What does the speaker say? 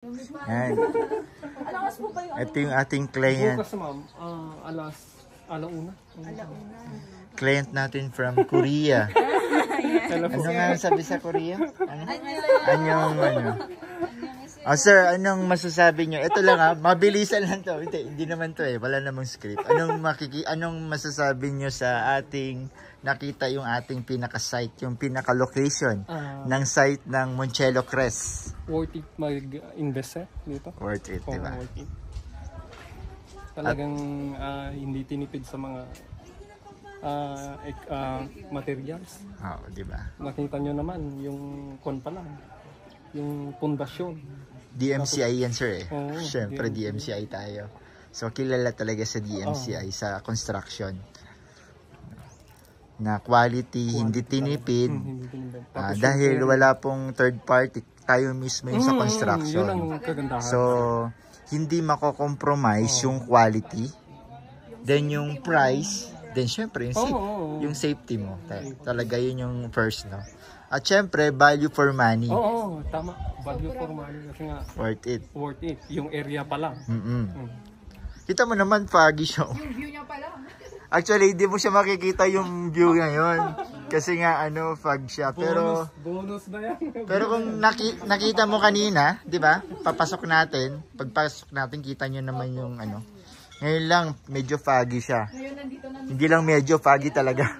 Yan. Alakas po ba yung Ito yung ating client. Bukas ma'am, alauna. Client natin from Korea. Ano nga sabi sa Korea? Ano? Oh, sir, anong masasabi nyo? Ito lang ha, mabilisan lang to. Hindi naman to wala namang script. Anong masasabi nyo sa ating nakita yung ating pinaka-site, yung pinaka-location ng site ng Monchelo Crest? Worth it mag-invest dito? Worth it, diba? Worth it. Talagang hindi tinipid sa mga materials. Oo, diba? Nakita nyo naman yung kon pa lang, yung pundasyon. DMCI yan sir Oo, Siyempre DMCI tayo. So kilala talaga sa DMCI sa construction. Na quality, hindi tinipid. Hindi tinipid. Dahil wala pong third party, tayo mismo yung sa construction. Yun ang kagandahan. So hindi mako-compromise yung quality. Then yung price, then syempre yung safety mo. Talaga yun yung first, no? At syempre, value for money. Oo, tama. Value for money kasi nga worth it. Worth it. Yung area pa lang. Kita mo naman, foggy siya. yung view niya pala? Actually, hindi mo siya makikita yung view ngayon. Kasi nga, fog siya. Pero, bonus na yan. pero kung nakita mo kanina, di ba? Papasok natin. Pagpasok natin, kita nyo naman yung Ngayon lang, medyo foggy siya. Ngayon nandito na. Hindi lang medyo foggy talaga.